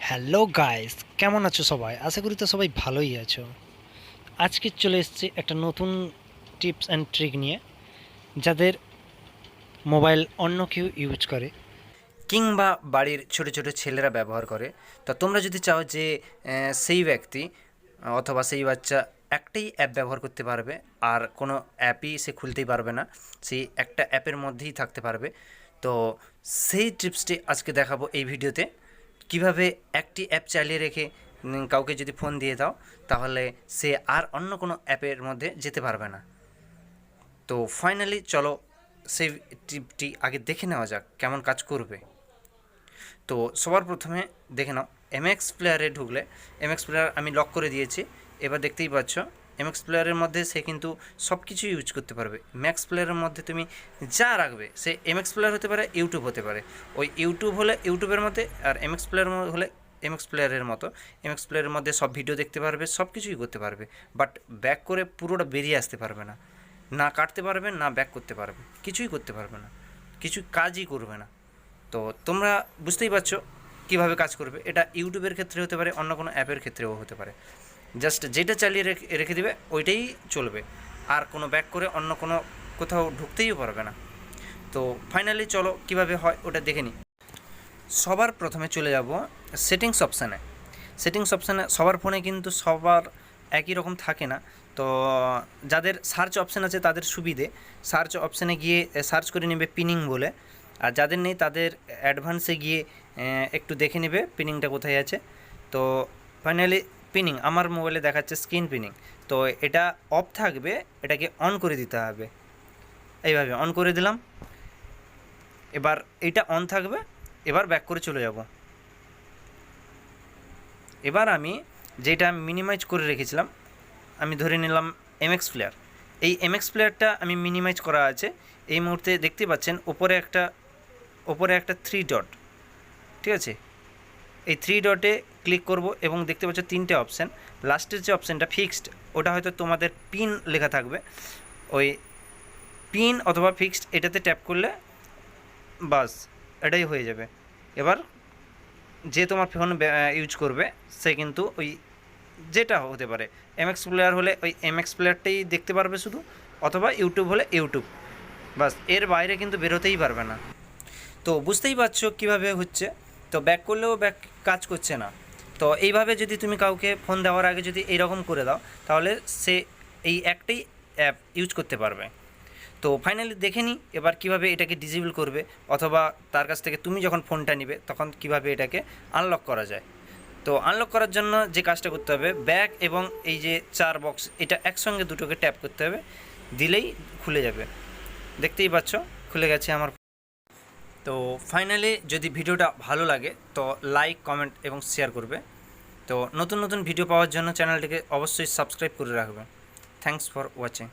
Hello guys, কেমন আছো সবাই? আশা করি তো সবাই ভালোই আছো। আজকে চলে এসেছি একটা নতুন টিপস অ্যান্ড ট্রিক নিয়ে, যাদের মোবাইল অন্য কেউ ইউজ করে কিংবা বাড়ির ছোট ছোট ছেলেরা ব্যবহার করে। তো তোমরা যদি চাও যে সেই ব্যক্তি অথবা সেই বাচ্চা একটাই অ্যাপ ব্যবহার করতে পারবে, আর কোনো অ্যাপই সে খুলতেই পারবে না, সেই একটা অ্যাপের মধ্যেই থাকতে পারবে, তো সেই টিপসটি আজকে দেখাবো এই ভিডিওতে। কিভাবে একটি অ্যাপ চালিয়ে রেখে কাউকে যদি ফোন দিয়ে দাও, তাহলে সে আর অন্য কোনো অ্যাপের মধ্যে যেতে পারবে না। তো ফাইনালি চলো সেই টিপটি আগে দেখে নেওয়া যাক কেমন কাজ করবে। তো সবার প্রথমে দেখে নাও, এমএক্স প্লেয়ারে ঢুকলে এমএক্স প্লেয়ার আমি লক করে দিয়েছি। এবার দেখতেই পাচ্ছ এমএক্স প্লেয়ারের মধ্যে সে কিন্তু সব কিছুই ইউজ করতে পারবে। ম্যাক্স প্লেয়ারের মধ্যে তুমি যা রাখবে, সে এমএক্স প্লেয়ার হতে পারে, ইউটিউব হতে পারে, ওই ইউটিউব হলে ইউটিউবের মধ্যে, আর এমএক্স প্লেয়ার হলে এমএক্স প্লেয়ারের মতো এমএক্স প্লেয়ারের মধ্যে সব ভিডিও দেখতে পারবে, সব কিছুই করতে পারবে। বাট ব্যাক করে পুরোটা বেরিয়ে আসতে পারবে না, না কাটতে পারবে না ব্যাক করতে পারবে, কিছুই করতে পারবে না, কিছু কাজই করবে না। তো তোমরা বুঝতেই পারছো কীভাবে কাজ করবে। এটা ইউটিউবের ক্ষেত্রে হতে পারে, অন্য কোনো অ্যাপের ক্ষেত্রেও হতে পারে। জাস্ট যেটা চালিয়ে রেখে দিবে ওইটাই চলবে, আর কোনো ব্যাক করে অন্য কোনো কোথাও ঢুকতেই পারবে না। তো ফাইনালি চলো কীভাবে হয় ওটা দেখে নিই। সবার প্রথমে চলে যাব সেটিংস অপশানে। সেটিংস অপশানে সবার ফোনে কিন্তু সবার একই রকম থাকে না। তো যাদের সার্চ অপশান আছে তাদের সুবিধে, সার্চ অপশানে গিয়ে সার্চ করে নেবে পিনিং বলে, আর যাদের নেই তাদের অ্যাডভান্সে গিয়ে একটু দেখে নেবে পিনিংটা কোথায় আছে। তো ফাইনালি পিনিং আমার মোবাইলে দেখাচ্ছে স্ক্রিন পিনিং, তো এটা অফ থাকবে, এটাকে অন করে দিতে হবে। এইভাবে অন করে দিলাম, এবার এইটা অন থাকবে। এবার ব্যাক করে চলে যাব। এবার আমি যেটা মিনিমাইজ করে রেখেছিলাম, আমি ধরে নিলাম এমএক্স প্লেয়ার। এই এমএক্স প্লেয়ারটা আমি মিনিমাইজ করা আছে। এই মুহূর্তে দেখতে পাচ্ছেন ওপরে একটা থ্রি ডট, ঠিক আছে? এই থ্রি ডটে ক্লিক করব এবং দেখতে পাচ্ছ তিনটে অপশান। লাস্টের যে অপশানটা ফিক্সড, ওটা হয়তো তোমাদের পিন লেখা থাকবে, ওই পিন অথবা ফিক্সড এটাতে ট্যাপ করলে বাস এটাই হয়ে যাবে। এবার যে তোমার ফোন ইউজ করবে সে কিন্তু ওই যেটা হতে পারে, এমএক্স প্লেয়ার হলে ওই এমএক্স প্লেয়ারটাই দেখতে পারবে শুধু, অথবা ইউটিউব হলে ইউটিউব, বাস এর বাইরে কিন্তু বেরোতেই পারবে না। তো বুঝতেই পারছো কীভাবে হচ্ছে। তো ব্যাক করলেও ব্যাক কাজ করছে না। তো এইভাবে যদি তুমি কাউকে ফোন দেওয়ার আগে যদি এইরকম করে দাও, তাহলে সে এই একটাই অ্যাপ ইউজ করতে পারবে। তো ফাইনালি দেখে নিই এবার কীভাবে এটাকে ডিসেবল করবে, অথবা তার কাছ থেকে তুমি যখন ফোনটা নিবে তখন কীভাবে এটাকে আনলক করা যায়। তো আনলক করার জন্য যে কাজটা করতে হবে, ব্যাক এবং এই যে চার বক্স, এটা একসঙ্গে দুটোকে ট্যাপ করতে হবে, দিলেই খুলে যাবে। দেখতেই পাচ্ছ খুলে গেছে আমার। তো ফাইনালি যদি ভিডিওটা ভালো লাগে তো লাইক, কমেন্ট এবং শেয়ার করবে। তো নতুন নতুন ভিডিও পাওয়ার জন্য চ্যানেলটিকে অবশ্যই সাবস্ক্রাইব করে রাখবে। Thanks for watching.